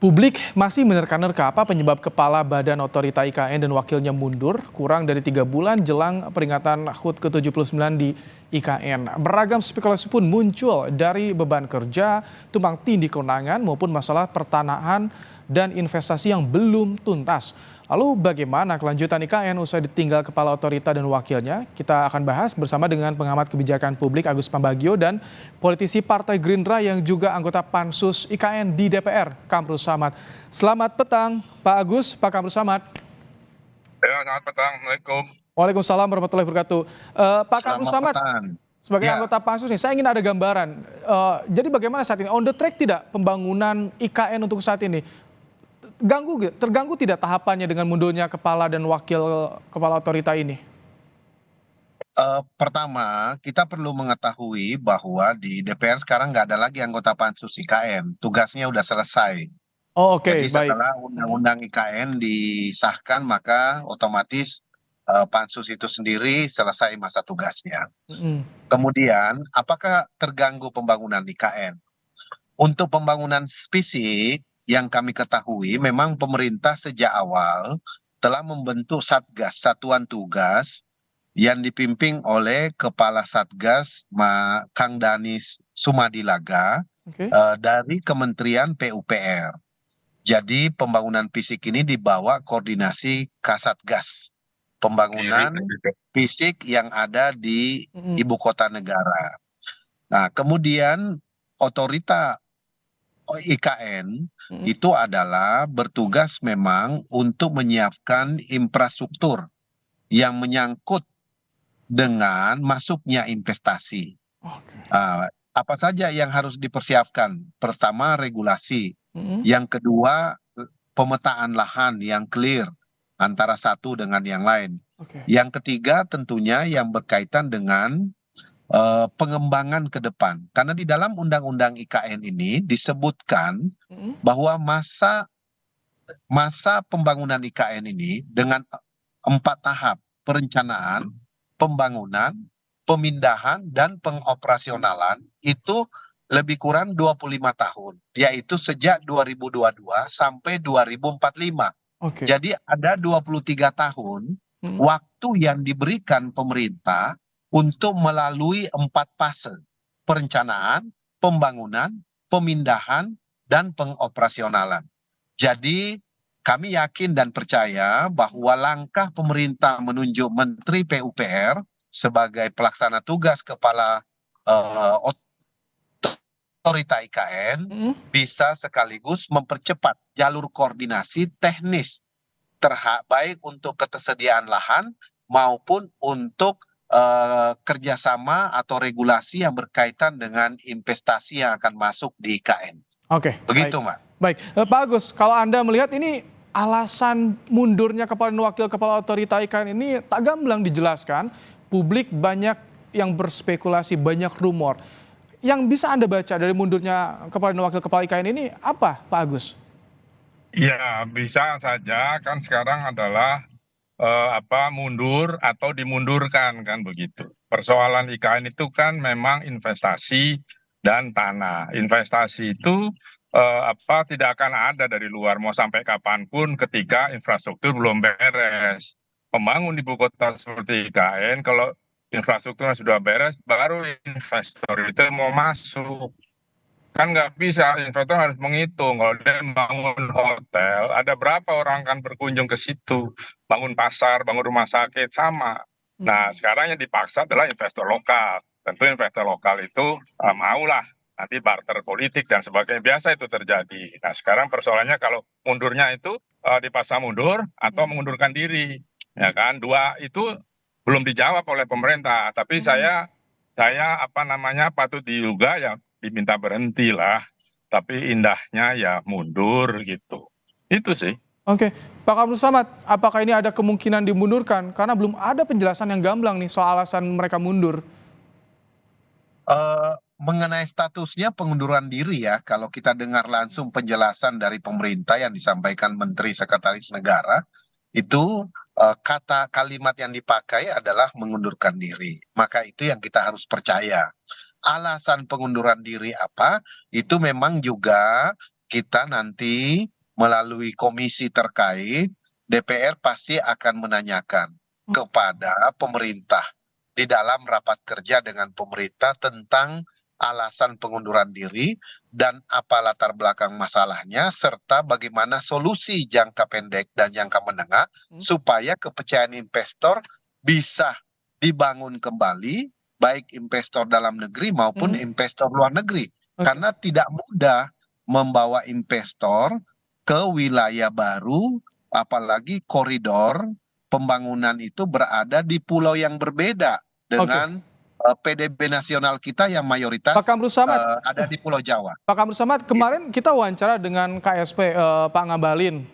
Publik masih menerka-nerka apa penyebab Kepala Badan Otorita IKN dan wakilnya mundur kurang dari 3 bulan jelang peringatan HUT ke-79 di IKN. Beragam spekulasi pun muncul dari beban kerja, tumpang tindih kewenangan maupun masalah pertanahan dan investasi yang belum tuntas. Lalu bagaimana kelanjutan IKN usai ditinggal Kepala Otorita dan wakilnya? Kita akan bahas bersama dengan pengamat kebijakan publik Agus Pambagio dan politisi Partai Gerindra yang juga anggota Pansus IKN di DPR, Kamrul Samad. Selamat petang, Pak Agus, Pak Kamrul Samad. Ya, selamat petang. Assalamualaikum. Waalaikumsalam warahmatullahi wabarakatuh. Pak Kamrul Samad, sebagai anggota Pansus nih, saya ingin ada gambaran. Jadi bagaimana saat ini? On the track tidak pembangunan IKN untuk saat ini? Terganggu tidak tahapannya dengan mundurnya kepala dan wakil kepala otorita ini? Pertama, kita perlu mengetahui bahwa di DPR sekarang nggak ada lagi anggota Pansus IKN. Tugasnya udah selesai. Oh, oke, Jadi baik. setelah Undang-Undang IKN disahkan, maka otomatis Pansus itu sendiri selesai masa tugasnya. Kemudian, apakah terganggu pembangunan IKN? Untuk pembangunan fisik yang kami ketahui, memang pemerintah sejak awal telah membentuk Satgas, Satuan Tugas, yang dipimpin oleh Kepala Satgas Kang Danis Sumadilaga dari Kementerian PUPR. Jadi pembangunan fisik ini dibawa koordinasi Kasatgas, pembangunan fisik yang ada di ibu kota negara. Nah, kemudian otorita IKN itu adalah bertugas memang untuk menyiapkan infrastruktur yang menyangkut dengan masuknya investasi. Apa saja yang harus dipersiapkan? Pertama, regulasi. Yang kedua, pemetaan lahan yang clear antara satu dengan yang lain. Yang ketiga, tentunya yang berkaitan dengan pengembangan ke depan. Karena di dalam Undang-Undang IKN ini disebutkan bahwa masa pembangunan IKN ini dengan 4 tahap: perencanaan, pembangunan, pemindahan, dan pengoperasionalan itu lebih kurang 25 tahun, yaitu sejak 2022 sampai 2045. Jadi ada 23 tahun waktu yang diberikan pemerintah untuk melalui 4 fase: perencanaan, pembangunan, pemindahan, dan pengoperasionalan. Jadi kami yakin dan percaya bahwa langkah pemerintah menunjuk Menteri PUPR sebagai pelaksana tugas Kepala Otorita IKN bisa sekaligus mempercepat jalur koordinasi teknis baik untuk ketersediaan lahan maupun untuk kerjasama atau regulasi yang berkaitan dengan investasi yang akan masuk di IKN. Begitu, Mbak. Baik, Pak Agus, kalau Anda melihat ini alasan mundurnya kepala dan wakil kepala otorita IKN ini tak gamblang dijelaskan. Publik banyak yang berspekulasi, banyak rumor. Yang bisa Anda baca dari mundurnya kepala dan wakil kepala IKN ini apa, Pak Agus? Ya, bisa saja kan sekarang adalah mundur atau dimundurkan, kan begitu. Persoalan IKN itu kan memang investasi dan tanah. Investasi itu tidak akan ada dari luar, mau sampai kapanpun ketika infrastruktur belum beres. Membangun ibu kota seperti IKN, kalau infrastrukturnya sudah beres, baru investor itu mau masuk. Kan nggak bisa, investor harus menghitung. Kalau dia bangun hotel, ada berapa orang akan berkunjung ke situ? Bangun pasar, bangun rumah sakit, sama. Nah, sekarang yang dipaksa adalah investor lokal. Tentu investor lokal itu maulah nanti barter politik dan sebagainya. Biasa itu terjadi. Nah, sekarang persoalannya kalau mundurnya itu dipaksa mundur atau mengundurkan diri. Ya kan, dua itu belum dijawab oleh pemerintah. Tapi saya patut diduga ya diminta berhenti lah, tapi indahnya ya mundur gitu. Itu sih. Oke, Pak Kamrul Samad, apakah ini ada kemungkinan dimundurkan? Karena belum ada penjelasan yang gamblang nih soal alasan mereka mundur. Mengenai statusnya pengunduran diri ya, kalau kita dengar langsung penjelasan dari pemerintah yang disampaikan Menteri Sekretaris Negara, itu kalimat yang dipakai adalah mengundurkan diri. Maka itu yang kita harus percaya. Alasan pengunduran diri apa, itu memang juga kita nanti melalui komisi terkait, DPR pasti akan menanyakan kepada pemerintah di dalam rapat kerja dengan pemerintah tentang alasan pengunduran diri dan apa latar belakang masalahnya, serta bagaimana solusi jangka pendek dan jangka menengah supaya kepercayaan investor bisa dibangun kembali, baik investor dalam negeri maupun investor luar negeri. Karena tidak mudah membawa investor ke wilayah baru, apalagi koridor pembangunan itu berada di pulau yang berbeda dengan PDB nasional kita yang mayoritas Pak Kamru Samad, ada di Pulau Jawa. Pak Kamru Samad, kemarin kita wawancara dengan KSP Pak Ngabalin,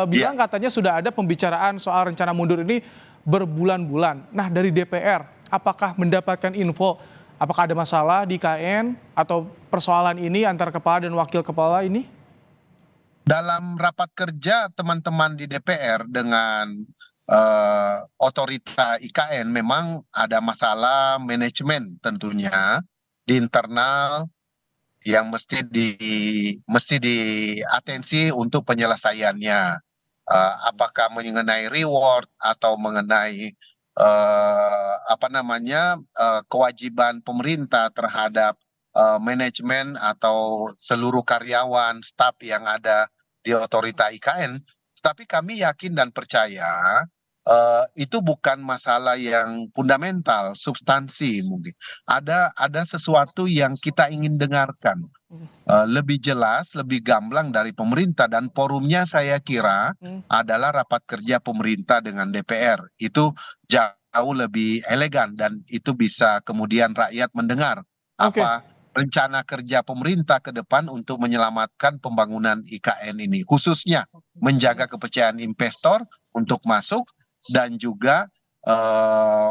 bilang katanya sudah ada pembicaraan soal rencana mundur ini berbulan-bulan. Nah, dari DPR, apakah mendapatkan info apakah ada masalah di IKN atau persoalan ini antara kepala dan wakil kepala ini? Dalam rapat kerja teman-teman di DPR dengan otorita IKN memang ada masalah manajemen tentunya di internal yang mesti diatensi untuk penyelesaiannya. Apakah mengenai reward atau mengenai kewajiban pemerintah terhadap manajemen atau seluruh karyawan, staf yang ada di otorita IKN. Tapi kami yakin dan percaya itu bukan masalah yang fundamental, substansi mungkin. Ada sesuatu yang kita ingin dengarkan lebih jelas, lebih gamblang dari pemerintah, dan forumnya saya kira adalah rapat kerja pemerintah dengan DPR. Itu jauh lebih elegan dan itu bisa kemudian rakyat mendengar apa rencana kerja pemerintah ke depan untuk menyelamatkan pembangunan IKN ini, khususnya menjaga kepercayaan investor untuk masuk dan juga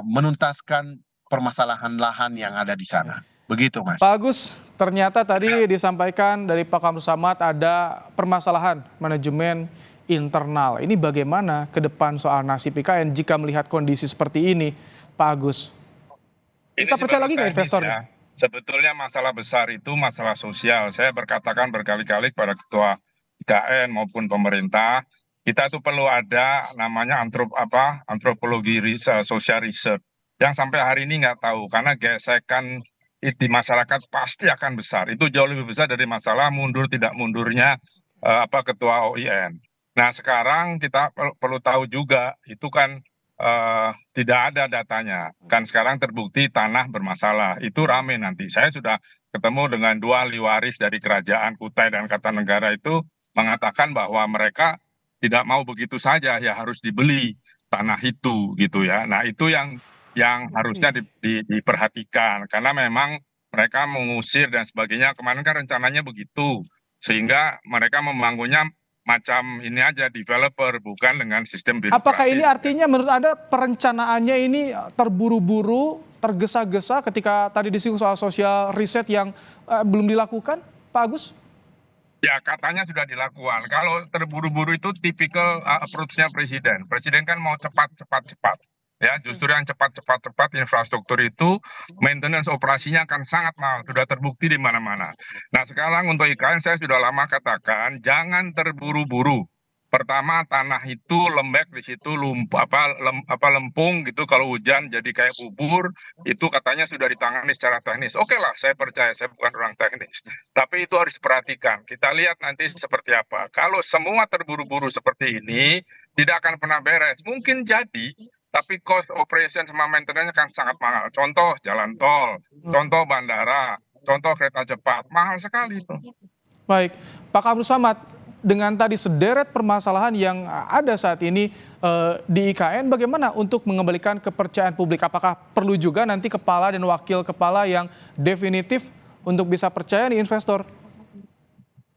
menuntaskan permasalahan lahan yang ada di sana. Begitu, Mas. Pak Agus, ternyata tadi disampaikan dari Pak Kamru Samad ada permasalahan manajemen internal. Ini bagaimana ke depan soal nasib IKN jika melihat kondisi seperti ini, Pak Agus? Bisa percaya lagi nggak investornya? Sebetulnya masalah besar itu masalah sosial. Saya berkatakan berkali-kali kepada ketua IKN maupun pemerintah, kita itu perlu ada namanya antropologi social research yang sampai hari ini nggak tahu, karena gesekan di masyarakat pasti akan besar. Itu jauh lebih besar dari masalah mundur tidak mundurnya ketua OIN. Nah, sekarang kita perlu tahu juga itu kan tidak ada datanya. Kan sekarang terbukti tanah bermasalah. Itu rame nanti. Saya sudah ketemu dengan dua ahli waris dari kerajaan Kutai dan Kartanegara itu mengatakan bahwa mereka tidak mau begitu saja, ya harus dibeli tanah itu gitu ya. Nah, itu yang harusnya diperhatikan, karena memang mereka mengusir dan sebagainya. Kemarin kan rencananya begitu, sehingga mereka membangunnya macam ini aja, developer, bukan dengan sistem birokrasi. Apakah ini artinya menurut Anda perencanaannya ini terburu-buru, tergesa-gesa ketika tadi disinggung soal social reset yang belum dilakukan, Pak Agus? Ya, katanya sudah dilakukan. Kalau terburu-buru itu tipikal approach-nya presiden. Presiden kan mau cepat. Ya, justru yang cepat infrastruktur itu maintenance operasinya akan sangat mahal, sudah terbukti di mana-mana. Nah, sekarang untuk IKN saya sudah lama katakan jangan terburu-buru. Pertama, tanah itu lembek, di situ lempung gitu, kalau hujan jadi kayak bubur, itu katanya sudah ditangani secara teknis. Oke lah, saya percaya, saya bukan orang teknis. Tapi itu harus diperhatikan. Kita lihat nanti seperti apa. Kalau semua terburu-buru seperti ini, tidak akan pernah beres. Mungkin jadi, tapi cost operation sama maintenance kan sangat mahal. Contoh jalan tol, contoh bandara, contoh kereta cepat, mahal sekali itu. Baik, Pak Kamru Samad, dengan tadi sederet permasalahan yang ada saat ini di IKN, bagaimana untuk mengembalikan kepercayaan publik? Apakah perlu juga nanti kepala dan wakil kepala yang definitif untuk bisa percaya nih investor?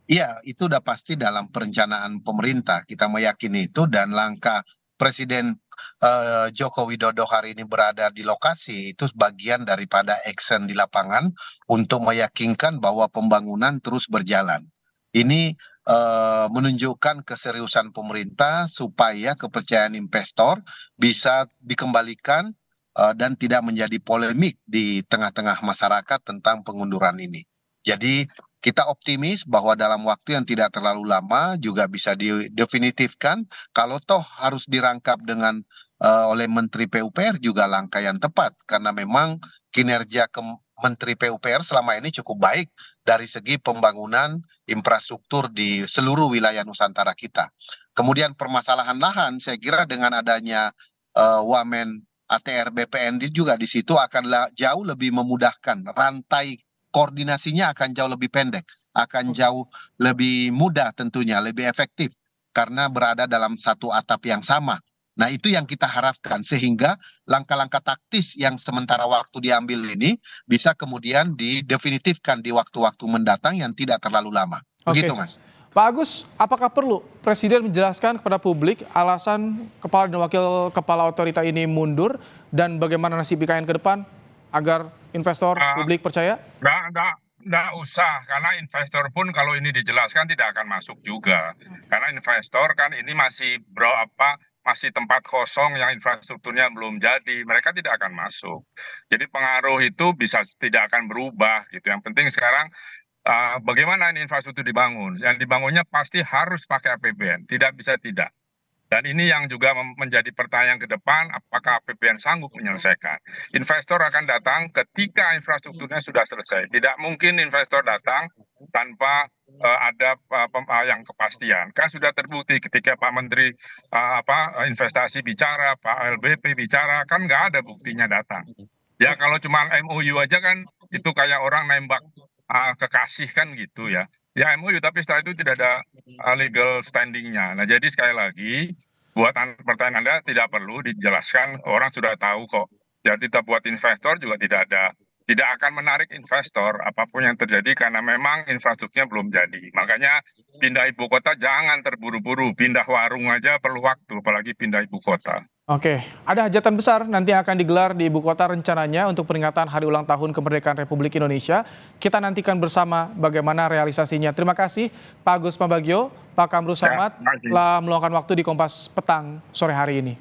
Iya, itu udah pasti dalam perencanaan pemerintah. Kita meyakini itu, dan langkah Presiden Joko Widodo hari ini berada di lokasi itu bagian daripada action di lapangan untuk meyakinkan bahwa pembangunan terus berjalan. Ini menunjukkan keseriusan pemerintah supaya kepercayaan investor bisa dikembalikan dan tidak menjadi polemik di tengah-tengah masyarakat tentang pengunduran ini. Jadi kita optimis bahwa dalam waktu yang tidak terlalu lama juga bisa didefinitifkan. Kalau toh harus dirangkap dengan oleh Menteri PUPR juga langkah yang tepat, karena memang kinerja Menteri PUPR selama ini cukup baik dari segi pembangunan infrastruktur di seluruh wilayah Nusantara kita. Kemudian permasalahan lahan, saya kira dengan adanya Wamen ATR BPN juga di situ akan jauh lebih memudahkan, rantai koordinasinya akan jauh lebih pendek, akan jauh lebih mudah tentunya, lebih efektif karena berada dalam satu atap yang sama. Nah, itu yang kita harapkan sehingga langkah-langkah taktis yang sementara waktu diambil ini bisa kemudian didefinitifkan di waktu-waktu mendatang yang tidak terlalu lama. Begitu, Mas. Pak Agus, apakah perlu Presiden menjelaskan kepada publik alasan kepala dan wakil kepala otorita ini mundur dan bagaimana nasib IKN ke depan agar investor publik percaya? Nggak usah, karena investor pun kalau ini dijelaskan tidak akan masuk juga. Karena investor kan ini masih masih tempat kosong yang infrastrukturnya belum jadi, mereka tidak akan masuk. Jadi pengaruh itu tidak akan berubah gitu. Yang penting sekarang bagaimana ini infrastruktur dibangun. Yang dibangunnya pasti harus pakai APBN, tidak bisa tidak. Dan ini yang juga menjadi pertanyaan ke depan, apakah APBN sanggup menyelesaikan. Investor akan datang ketika infrastrukturnya sudah selesai. Tidak mungkin investor datang tanpa ada yang kepastian. Kan sudah terbukti ketika Pak Menteri Investasi bicara, Pak LBP bicara, kan nggak ada buktinya datang. Ya kalau cuma MOU aja kan itu kayak orang nembak kekasih kan gitu ya. Ya MOU, tapi setelah itu tidak ada legal standingnya. Nah jadi sekali lagi buat pertanyaan Anda tidak perlu dijelaskan, orang sudah tahu kok. Ya kita buat investor juga tidak akan menarik investor apapun yang terjadi karena memang infrastrukturnya belum jadi. Makanya pindah ibu kota jangan terburu-buru, pindah warung aja perlu waktu, apalagi pindah ibu kota. Oke, ada hajatan besar nanti yang akan digelar di ibu kota rencananya untuk peringatan Hari Ulang Tahun Kemerdekaan Republik Indonesia. Kita nantikan bersama bagaimana realisasinya. Terima kasih Pak Agus Pambagio, Pak Kamru Samad telah meluangkan waktu di Kompas Petang sore hari ini.